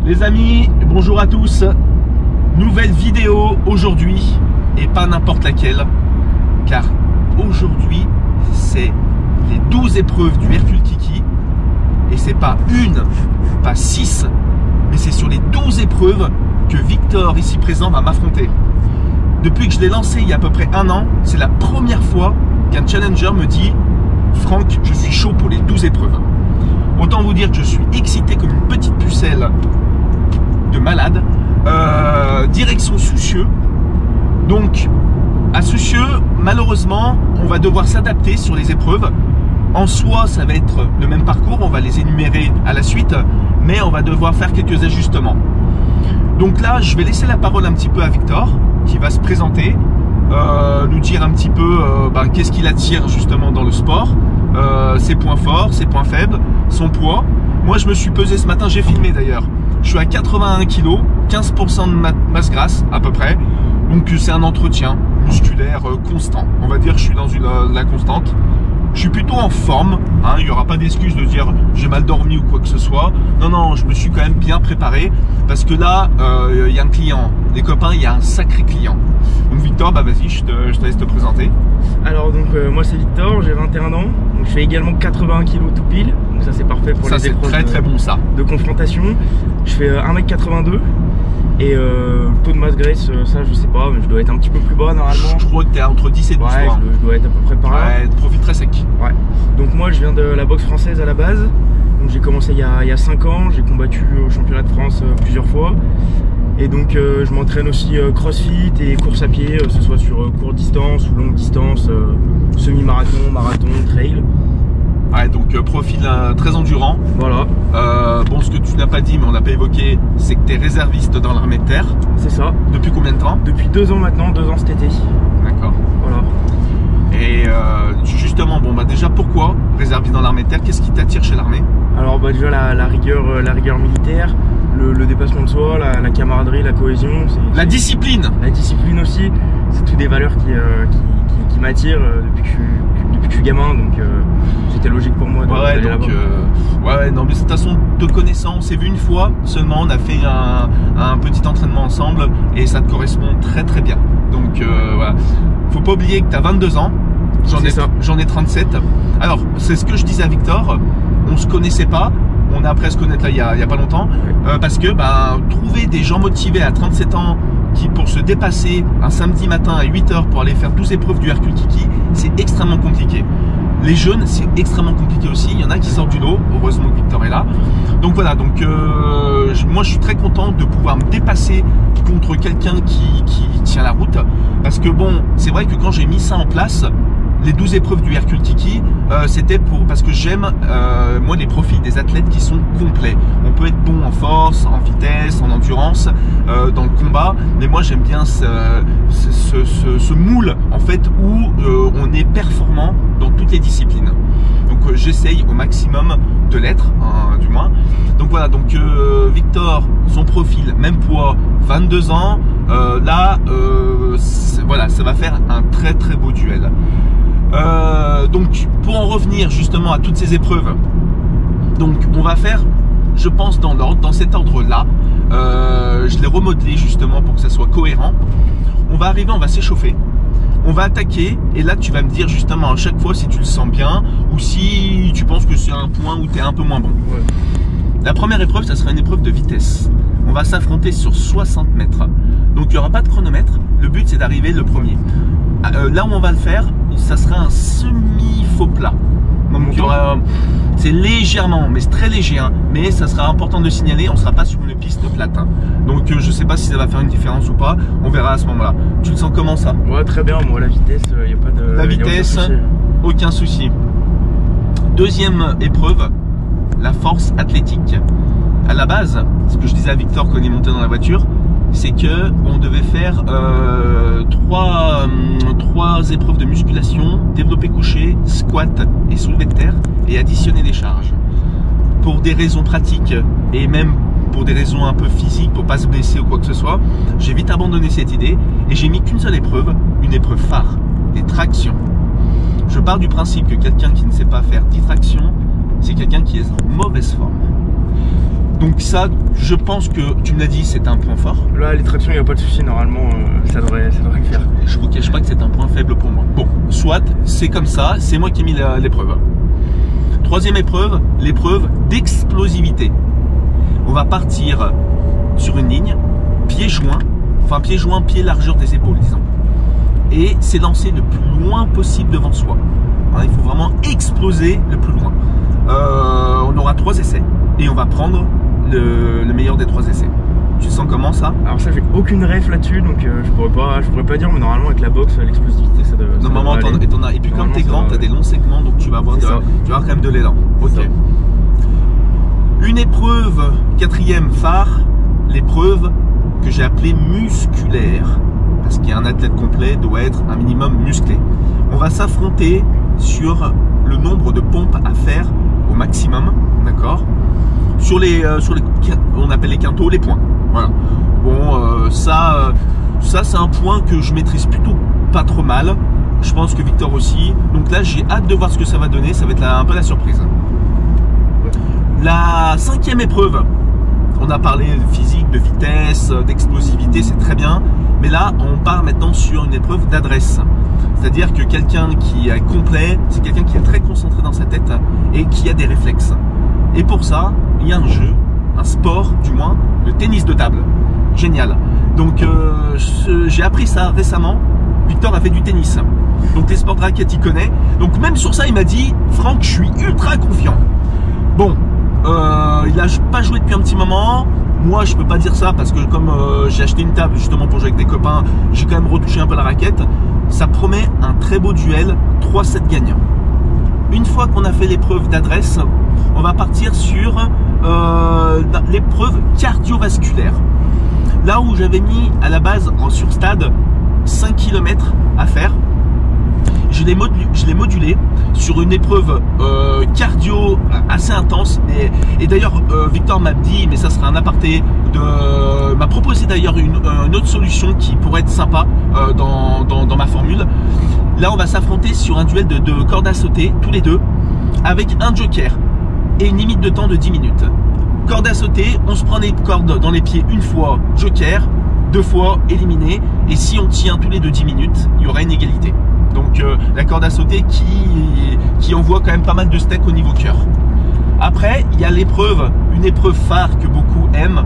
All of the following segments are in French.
Les amis, bonjour à tous. Nouvelle vidéo aujourd'hui, et pas n'importe laquelle, car aujourd'hui c'est les 12 épreuves du Hercule Kiki, et c'est pas une, pas 6, mais c'est sur les 12 épreuves que Victor ici présent va m'affronter. Depuis que je l'ai lancé il y a à peu près un an, c'est la première fois qu'un challenger me dit « Franck, je suis chaud pour les 12 épreuves ». Autant vous dire que je suis excité comme une petite pucelle de malade. Direction Soucieux. Donc à Soucieux, malheureusement, on va devoir s'adapter sur les épreuves. En soi, ça va être le même parcours, on va les énumérer à la suite, mais on va devoir faire quelques ajustements. Donc là, je vais laisser la parole un petit peu à Victor, qui va se présenter, nous dire un petit peu qu'est-ce qui l'attire justement dans le sport, ses points forts, ses points faibles, son poids. Moi, je me suis pesé ce matin, j'ai filmé d'ailleurs. Je suis à 81 kg, 15% de masse grasse à peu près. Donc c'est un entretien musculaire constant. On va dire que je suis dans la constante. Je suis plutôt en forme, hein, il n'y aura pas d'excuse de dire j'ai mal dormi ou quoi que ce soit. Non, non, je me suis quand même bien préparé parce que là, il y a un client. Les copains, il y a un sacré client. Donc Victor, vas-y, je te laisse te présenter. Alors donc moi c'est Victor, j'ai 21 ans. Donc je fais également 81 kg tout pile. Donc ça c'est parfait pour les épreuves très bon ça. De confrontation. Je fais 1m82. Et le taux de masse graisse, ça je sais pas, mais je dois être un petit peu plus bas normalement. Je crois que tu es entre 10 et 12. Ouais, je dois être à peu près par là. Ouais, profil très sec. Ouais. Donc moi je viens de la boxe française à la base. Donc j'ai commencé il y a 5 ans, j'ai combattu au championnat de France plusieurs fois. Et donc je m'entraîne aussi crossfit et course à pied, que ce soit sur courte distance ou longue distance, semi-marathon, marathon, trail. Ouais, donc profil très endurant. Voilà. Bon, ce que tu n'as pas dit, mais on n'a pas évoqué, c'est que tu es réserviste dans l'armée de terre. C'est ça. Depuis combien de temps? Depuis 2 ans maintenant, 2 ans cet été. D'accord. Voilà. Et justement, déjà pourquoi réserviste dans l'armée de terre? Qu'est-ce qui t'attire chez l'armée? Alors déjà la rigueur militaire, le dépassement de soi, la camaraderie, la cohésion. La discipline. La discipline aussi, c'est toutes des valeurs qui m'attirent depuis que je suis gamin, donc c'était logique pour moi d'aller là-bas. Ouais, non mais de toute façon, te connaissant, on s'est vu une fois seulement, on a fait un petit entraînement ensemble et ça te correspond très très bien. Donc voilà, faut pas oublier que tu as 22 ans, j'en ai 37. Alors c'est ce que je disais à Victor, on se connaissait pas, on a appris à se connaître là il y a pas longtemps, parce que trouver des gens motivés à 37 ans qui pour se dépasser un samedi matin à 8 h pour aller faire 12 épreuves du Hercule Kiki, c'est extrêmement compliqué. Les jeunes, c'est extrêmement compliqué aussi. Il y en a qui sortent du lot. Heureusement que Victor est là. Donc voilà, moi je suis très content de pouvoir me dépasser contre quelqu'un qui tient la route. Parce que bon, c'est vrai que quand j'ai mis ça en place, les 12 épreuves du Hercule Kiki, c'était parce que j'aime moi les profils des athlètes qui sont complets. On peut être bon en force, en vitesse, en endurance, dans le combat, mais moi j'aime bien ce moule en fait où on est performant dans toutes les disciplines. Donc j'essaye au maximum de l'être, hein, du moins. Donc voilà, donc Victor, son profil, même poids, 22 ans, voilà, ça va faire un très très beau duel. Donc pour en revenir justement à toutes ces épreuves, donc on va faire, je pense dans cet ordre là, je l'ai remodelé justement pour que ça soit cohérent. On va arriver, on va s'échauffer, on va attaquer et là tu vas me dire justement à chaque fois si tu le sens bien ou si tu penses que c'est un point où tu es un peu moins bon. Ouais. La première épreuve, ça sera une épreuve de vitesse. On va s'affronter sur 60 mètres. Donc il n'y aura pas de chronomètre, le but c'est d'arriver le premier. Là où on va le faire, ça sera un semi-faux plat. Donc c'est légèrement, mais c'est très léger, hein, mais ça sera important de signaler, on ne sera pas sur une piste plate. Hein. Donc je ne sais pas si ça va faire une différence ou pas, on verra à ce moment-là. Tu le sens comment ça? Ouais, très bien, moi la vitesse, il n'y a pas de... La vitesse, aucun souci. Deuxième épreuve, la force athlétique. À la base, ce que je disais à Victor quand on est monté dans la voiture, c'est que on devait faire trois épreuves de musculation, développé couché, squat et soulevé de terre, et additionner des charges. Pour des raisons pratiques et même pour des raisons un peu physiques, pour pas se blesser ou quoi que ce soit, j'ai vite abandonné cette idée et j'ai mis qu'une seule épreuve, une épreuve phare, les tractions. Je pars du principe que quelqu'un qui ne sait pas faire 10 tractions, c'est quelqu'un qui est en mauvaise forme. Donc ça, je pense que tu me l'as dit, c'est un point fort. Là, les tractions, il n'y a pas de souci. Normalement, ça devrait le faire. Je vous cache pas que c'est un point faible pour moi. Bon, soit, c'est comme ça, c'est moi qui ai mis l'épreuve. Troisième épreuve, l'épreuve d'explosivité. On va partir sur une ligne, pied joint, pied largeur des épaules, disons. Et s'élancer le plus loin possible devant soi. Hein, il faut vraiment exploser le plus loin. On aura 3 essais et on va prendre le meilleur des 3 essais. Tu sens comment ça? Alors ça, j'ai aucune ref là-dessus, donc je pourrais pas dire, mais normalement avec la boxe, l'explosivité, ça doit. Normalement, et puis comme t'es grand, t'as des longs segments, donc tu vas avoir quand même de l'élan. Ok. Une épreuve, quatrième phare, l'épreuve que j'ai appelée musculaire, parce qu'un athlète complet doit être un minimum musclé. On va s'affronter sur le nombre de pompes à faire au maximum, d'accord, sur les on appelle les quintaux, les points. Voilà. Bon, ça c'est un point que je maîtrise plutôt pas trop mal. Je pense que Victor aussi. Donc là, j'ai hâte de voir ce que ça va donner. Ça va être un peu la surprise. La 5e épreuve. On a parlé de physique, de vitesse, d'explosivité, c'est très bien. Mais là, on part maintenant sur une épreuve d'adresse. C'est-à-dire que quelqu'un qui est complet, c'est quelqu'un qui est très concentré dans sa tête et qui a des réflexes. Et pour ça, il y a un jeu, un sport du moins, le tennis de table. Génial. Donc j'ai appris ça récemment. Victor a fait du tennis. Donc les sports de raquettes, il connaît. Donc même sur ça, il m'a dit, Franck, je suis ultra confiant. Bon, il n'a pas joué depuis un petit moment. Moi, je peux pas dire ça parce que comme j'ai acheté une table justement pour jouer avec des copains, j'ai quand même retouché un peu la raquette. Ça promet un très beau duel, 3-7 gagnants. Une fois qu'on a fait l'épreuve d'adresse, on va partir sur l'épreuve cardiovasculaire. Là où j'avais mis à la base sur stade 5 km à faire, je l'ai modulé sur une épreuve cardio assez intense. Et d'ailleurs, Victor m'a dit, mais ça sera un aparté, m'a proposé d'ailleurs une autre solution qui pourrait être sympa dans ma formule. Là, on va s'affronter sur un duel de corde à sauter, tous les deux, avec un joker et une limite de temps de 10 minutes. Corde à sauter, on se prend les cordes dans les pieds une fois, joker, 2 fois, éliminé. Et si on tient tous les deux 10 minutes, il y aura une égalité. Donc la corde à sauter qui envoie quand même pas mal de steak au niveau cœur. Après, il y a l'épreuve, une épreuve phare que beaucoup aiment,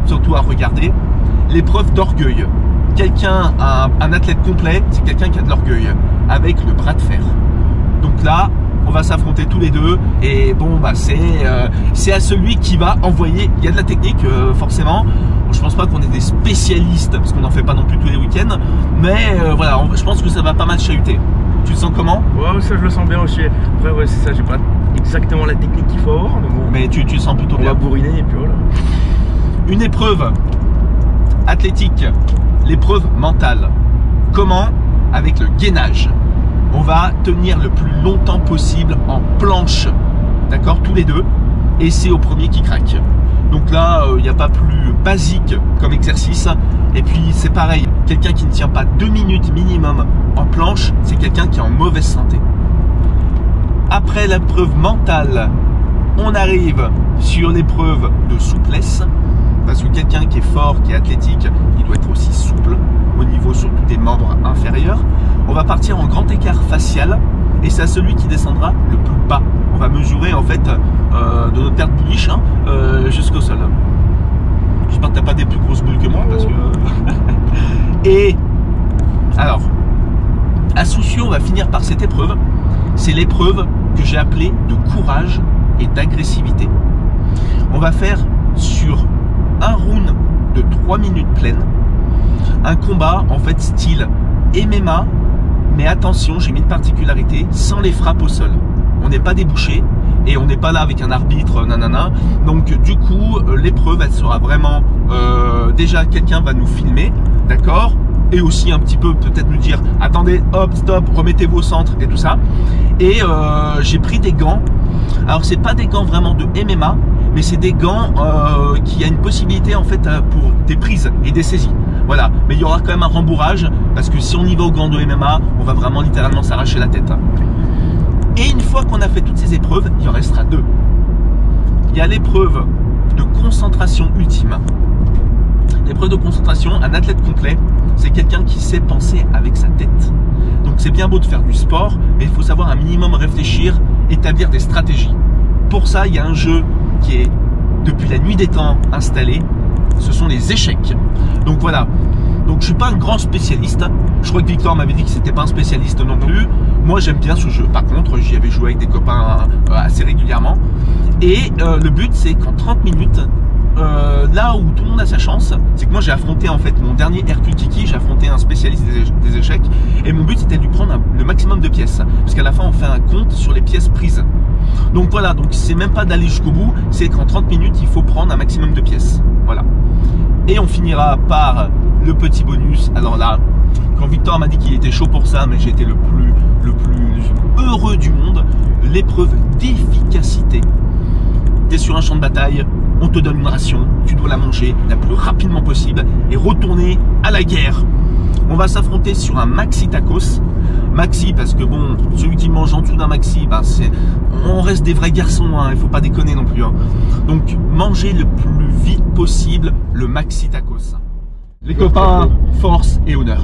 surtout à regarder, l'épreuve d'orgueil. Un athlète complet, c'est quelqu'un qui a de l'orgueil, avec le bras de fer. Donc là, on va s'affronter tous les deux, et bon, bah c'est à celui qui va envoyer. Il y a de la technique, forcément. Je pense pas qu'on est des spécialistes, parce qu'on n'en fait pas non plus tous les week-ends, mais voilà, je pense que ça va pas mal chahuter. Tu le sens comment? Ouais, ça je le sens bien aussi. Après, ouais, c'est ça, j'ai pas exactement la technique qu'il faut avoir, mais bon. Mais tu le sens plutôt bien. On va bourriner, et puis voilà. Une épreuve athlétique, l'épreuve mentale. Comment? Avec le gainage. On va tenir le plus longtemps possible en planche, d'accord, tous les deux, et c'est au premier qui craque. Donc là, il n'y a pas plus basique comme exercice. Et puis c'est pareil, quelqu'un qui ne tient pas 2 minutes minimum en planche, c'est quelqu'un qui est en mauvaise santé. Après l'épreuve mentale, on arrive sur l'épreuve de souplesse. Parce que quelqu'un qui est fort, qui est athlétique, il doit être aussi souple au niveau surtout des membres inférieurs. On va partir en grand écart facial et c'est à celui qui descendra le plus bas. On va mesurer en fait de notre perte bullish jusqu'au sol. J'espère que tu n'as pas des plus grosses boules que moi parce que... Et alors, à Soucieux, on va finir par cette épreuve. C'est l'épreuve que j'ai appelée de courage et d'agressivité. On va faire sur un round de 3 minutes pleines, un combat en fait style MMA, mais attention, j'ai mis une particularité, sans les frappes au sol. On n'est pas débouché et on n'est pas là avec un arbitre, nanana. Donc du coup, l'épreuve, elle sera vraiment, déjà quelqu'un va nous filmer, d'accord, et aussi un petit peu peut-être nous dire, attendez, hop, stop, remettez-vous au centre et tout ça. Et j'ai pris des gants. Alors c'est pas des gants vraiment de MMA, mais c'est des gants qui a une possibilité en fait pour des prises et des saisies. Voilà, mais il y aura quand même un rembourrage parce que si on y va aux gants de MMA, on va vraiment littéralement s'arracher la tête. Et une fois qu'on a fait toutes ces épreuves, il en restera 2. Il y a l'épreuve de concentration ultime. L'épreuve de concentration, un athlète complet, c'est quelqu'un qui sait penser avec sa tête. Donc c'est bien beau de faire du sport, mais il faut savoir un minimum réfléchir, établir des stratégies. Pour ça, il y a un jeu qui est depuis la nuit des temps installé, ce sont les échecs. Donc voilà, donc je suis pas un grand spécialiste, je crois que Victor m'avait dit que c'était pas un spécialiste non plus. Moi j'aime bien ce jeu, par contre j'y avais joué avec des copains assez régulièrement. Et le but c'est qu'en 30 minutes, là où tout le monde a sa chance, c'est que moi j'ai affronté en fait mon dernier Hercule Kiki, j'ai affronté un spécialiste des échecs et mon but c'était de lui prendre le maximum de pièces parce qu'à la fin on fait un compte sur les pièces prises. Donc voilà, donc c'est même pas d'aller jusqu'au bout, c'est qu'en 30 minutes il faut prendre un maximum de pièces. Voilà. Et on finira par le petit bonus. Alors là, quand Victor m'a dit qu'il était chaud pour ça, mais j'ai été le plus heureux du monde, l'épreuve d'efficacité. Tu es sur un champ de bataille, on te donne une ration, tu dois la manger la plus rapidement possible et retourner à la guerre. On va s'affronter sur un maxi tacos. Maxi parce que bon, celui qui mange en dessous d'un maxi, ben on reste des vrais garçons, hein, il faut pas déconner non plus. Hein. Donc manger le plus vite possible le maxi tacos. Les copains, force et honneur.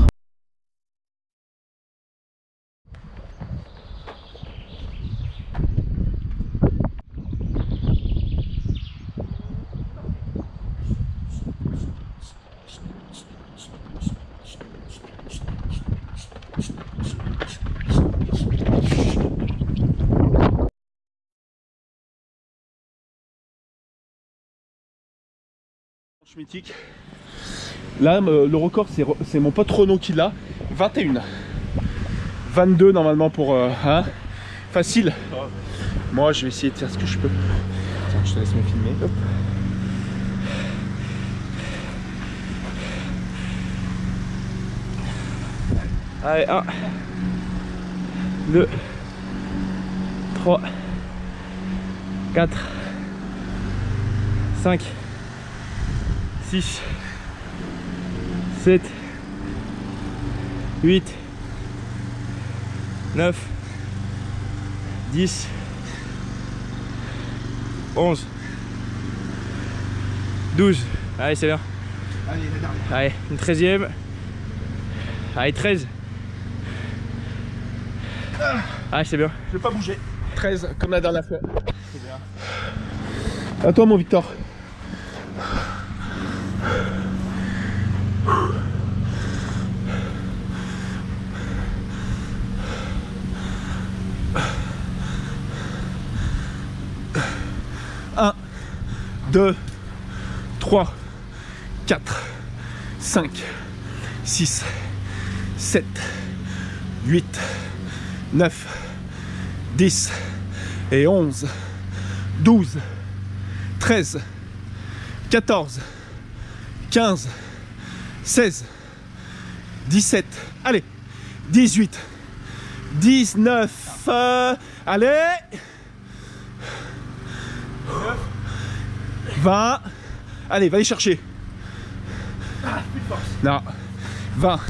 Mythique. Là, le record, c'est mon pote Renaud qui l'a. 21. 22 normalement pour... hein, facile. Moi, je vais essayer de faire ce que je peux. Tiens, je te laisse me filmer. Hop. Allez, 1, 2, 3, 4, 5, 6, 7, 8, 9, 10, 11, 12. Allez, c'est bien. Allez, la dernière. Allez, une 13e. Allez, 13. Allez, c'est bien. Je vais pas bouger. 13, comme la dernière fois. C'est bien. À toi, mon Victor. Un, 2, 3, 4, 5, 6, 7, 8, 9, 10 et 11, 12, 13, 14, 15, 16, 17, allez, 18, 19, allez, 20, allez, va les chercher. Ah, plus de force. Non, 20.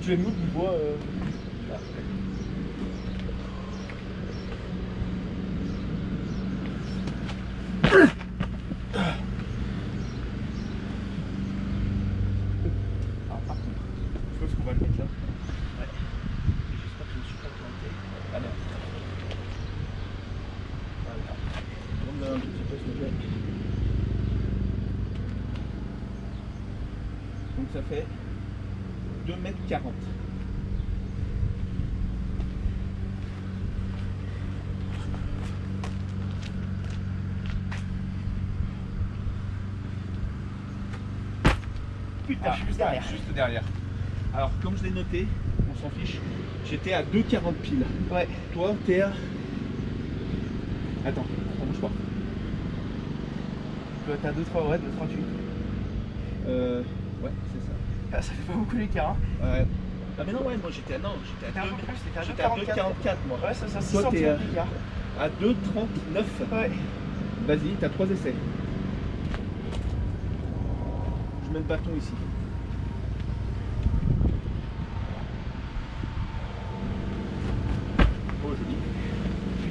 Tu les montres du bois là. Je pense qu'on va le mettre là. Ouais. J'espère que je ne suis pas planté. Ah non. Voilà. On a un petit peu s'il te plaît. Donc ça fait 2,40 m. Putain, je suis juste derrière. Juste derrière. Alors, comme je l'ai noté, on s'en fiche. J'étais à 2,40 pile. Ouais. Toi, t'es à... Attends, bouge pas. T'as 2,3, ouais, 2,38. Ouais, c'est ça. Ah, ça fait pas beaucoup l'écart. Hein. Ouais. Ah mais non, ouais, moi j'étais à 2,44 moi. Ouais, ça 6 toi, t'es d'écart. À 2,39. Ouais. Vas-y, t'as 3 essais. Je mets le bâton ici.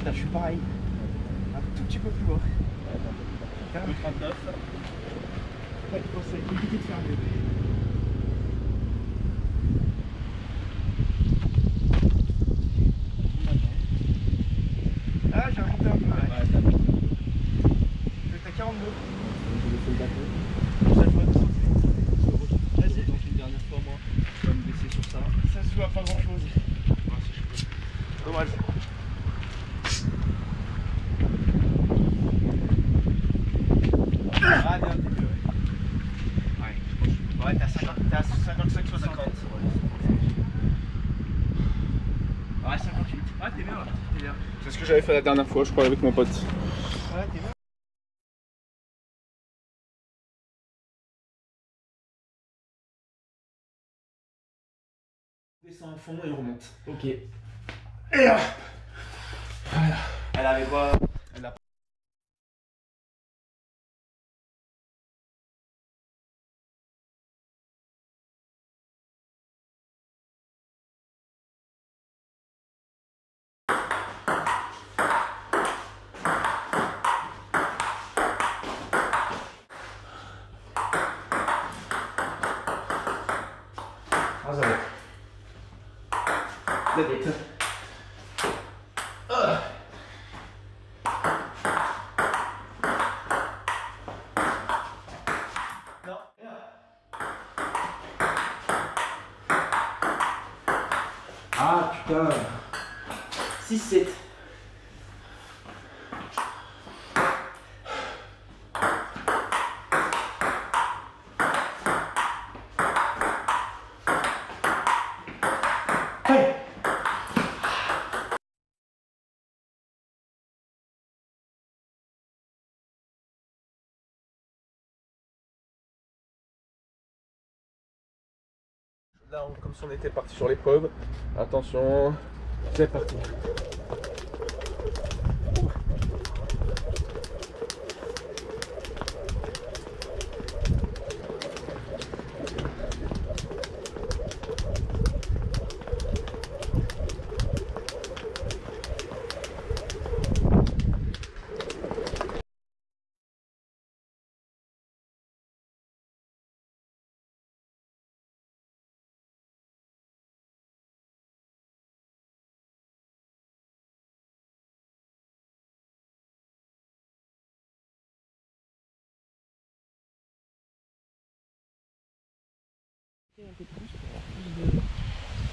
putain, je suis pareil. Un tout petit peu plus bas. 2,39. Ouais, c'est compliqué de faire mieux. Ah, j'ai remonté un peu. Ouais, t'as 42. Je vais faire le bateau. Ça se voit de sauter. Vas-y. Donc une dernière fois, moi, je vais me baisser sur ça. Ça se voit pas grand chose. Ouais, si je peux. Dommage. Ah, bien, t'es mieux, ouais. Ouais, ouais, t'as 55, 60. Ouais, 58. Ouais, t'es bien là. T'es bien. C'est ce que j'avais fait la dernière fois, je crois, avec mon pote. Ouais, t'es bien. On descend à fond et on remonte. Ok. Et hop. Voilà. Elle avait quoi? Elle a... Ah, ça va. D'accord. Non. Ah putain. 6-7. Hey. Là, comme si on était parti sur l'épreuve. Attention, c'est parti.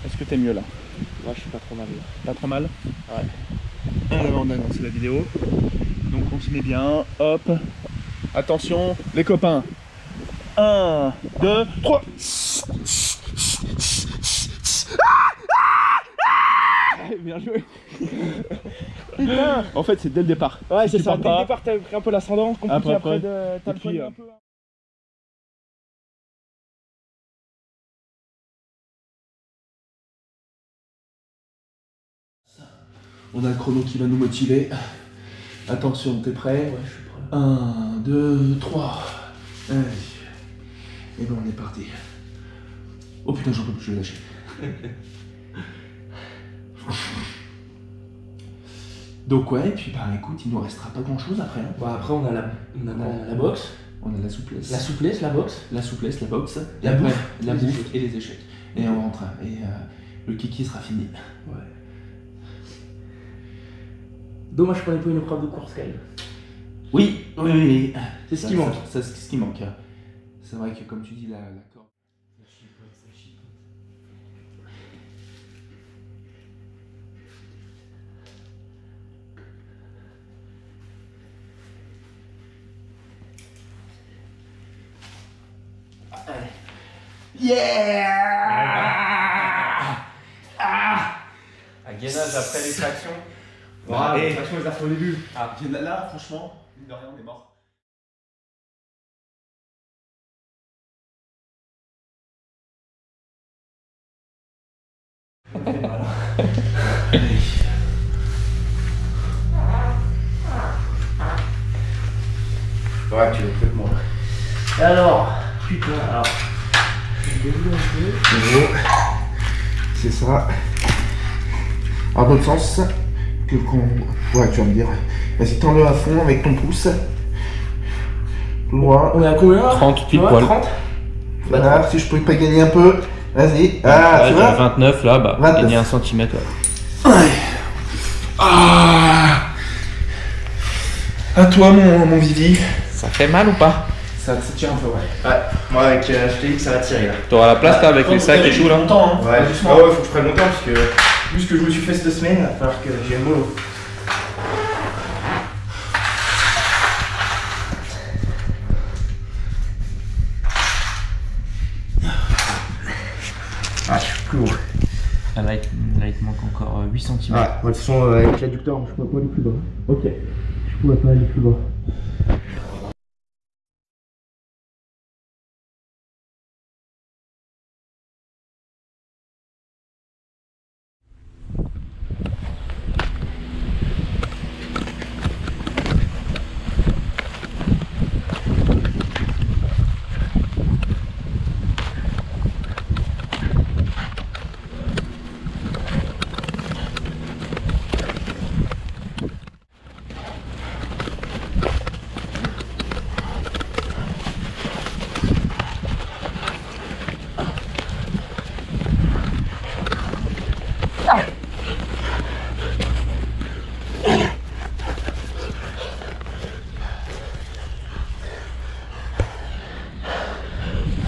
Est-ce que t'es mieux là? Moi, je suis pas trop mal. Pas trop mal? Ouais. Alors on a lancé la vidéo. Donc on se met bien. Hop. Attention, les copains. 1, 2, 3. Bien joué. Putain. En fait, c'est dès le départ. Ouais, Si c'est tu ça. pars Dès pas, le départ, t'as pris un peu l'ascendant. Compliqué après, t'as et puis, le un peu. on a le chrono qui va nous motiver. Attention, t'es prêt? Ouais, je suis prêt. 1, 2, 3. Allez. Et ben on est parti. Oh putain, j'en peux plus, je vais lâcher. Donc ouais, et puis bah écoute, il nous restera pas grand chose après. Hein. Bah, après, on a la boxe. On a la souplesse. La souplesse, la boxe. La souplesse, la boxe. Et La après, bouffe, la les bouffe échecs. et les échecs. Et on rentre. Et le kiki sera fini. Ouais. Dommage qu'on ait pas une épreuve de course quand même. Oui, oui, oui. C'est ce qui manque. C'est ce qui manque. C'est vrai que comme tu dis, la corde. Yeah! À gainage après l'extraction. Bah, Ouais, et- l'extraction, ils a fait au début. Ah, là, franchement, mine de rien, on est mort. Ouais, tu veux peut-être moi. Alors, putain, alors. Je vais dérouler un peu. C'est ça. À l'autre sens. Ouais, tu vas me dire. Vas-y, tends-le à fond avec ton pouce. Tout droit. On est à combien? 30 pile poil. 30. Voilà, si je peux pas gagner un peu. Vas-y. Ah, tu vois 29 là, bah, 29. gagner 1 centimètre. Ouais. Ouais. Ah. À toi, mon Vivi. Ça fait mal ou pas? Ça tire un peu, ouais. Ouais, moi avec je t'ai dit que ça va tirer là. T'auras la place là avec les sacs et tout là? Longtemps, hein. Ouais, ah ouais, faut que je prenne mon temps parce que vu ce que je me suis fait cette semaine, il va falloir que j'ai le boulot. Ah, je suis plus haut. Ah, là, il te manque encore 8 cm. Ouais, de toute façon, avec l'adducteur, je pourrais pas aller plus bas. Ok. Je pourrais pas aller plus bas.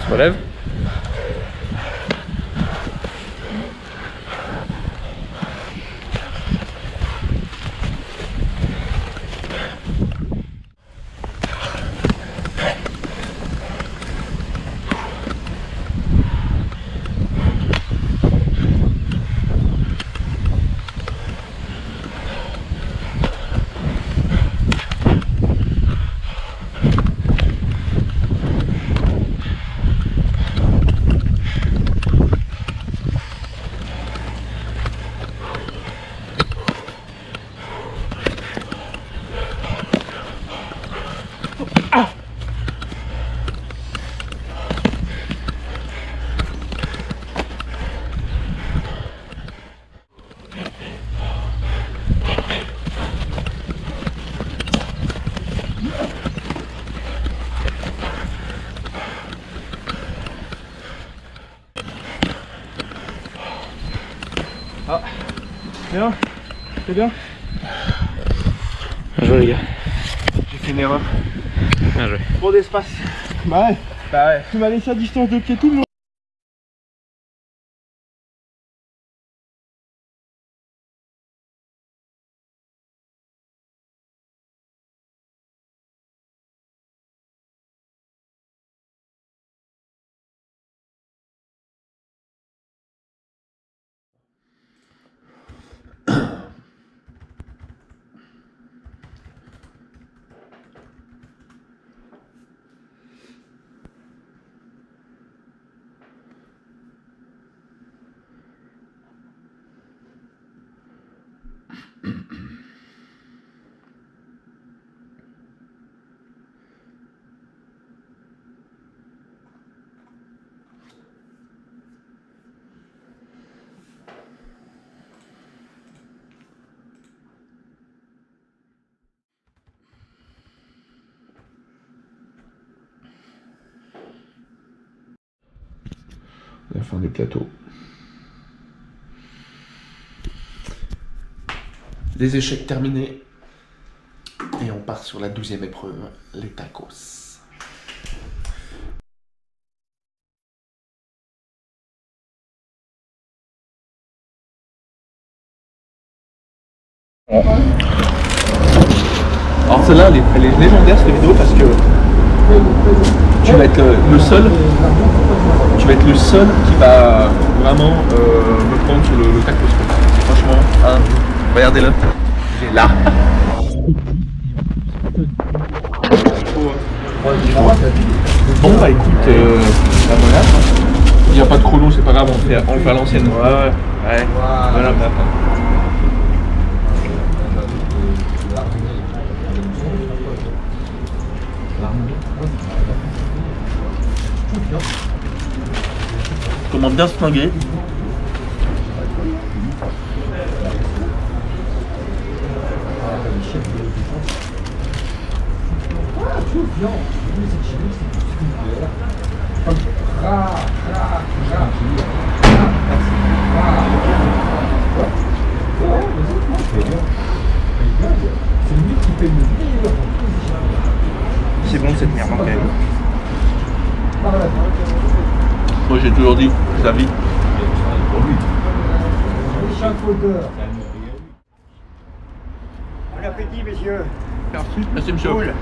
Relève. Ah, bien, c'est bien. Bien joué les gars. J'ai fait une erreur. Bien joué. Trop d'espace. Bah ouais. Tu m'as laissé à distance de pied tout le monde. La fin du plateau. Les échecs terminés. Et on part sur la 12e épreuve, les tacos. Alors celle-là, elle est légendaire cette vidéo parce que tu vas être le seul. Tu vas être le seul qui va vraiment me prendre sur le tacos. Franchement, hein, regardez-le. Il est là. Bon bah écoute, la voilà. Il n'y a pas de chrono, c'est pas grave, on le fait à l'ancienne. Ouais. Voilà. Comment bien se flinguer. C'est bon cette merde, quand même. Moi j'ai toujours dit, ça vit. Bon appétit, messieurs. Merci monsieur. Cool.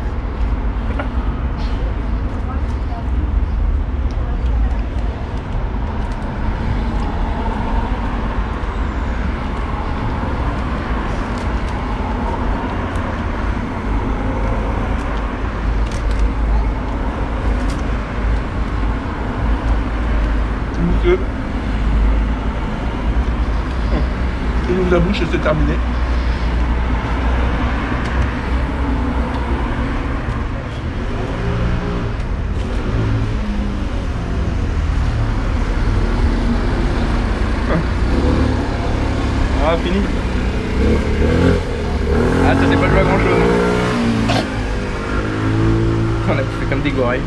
Monsieur. Il ouvre la bouche et c'est terminé. Ah, fini. Ah, ça c'est pas joué à grand chose. On a fait comme des gorilles.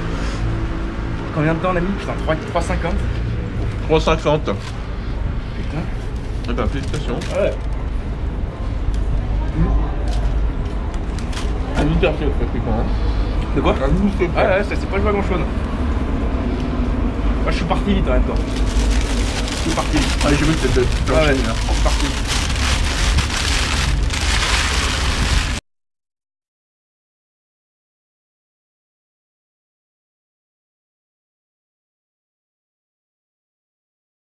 Combien de temps on a mis? Putain, 3,50. 3,50. Putain. Eh ben félicitations. Ouais. Un liter pratiquement. Hein. De quoi? Un liter. Ah ouais, ça c'est pas joué à grand chose. Moi je suis parti vite en même temps. Je suis parti vite. Allez, j'ai vu que c'était Ah ouais, je suis parti.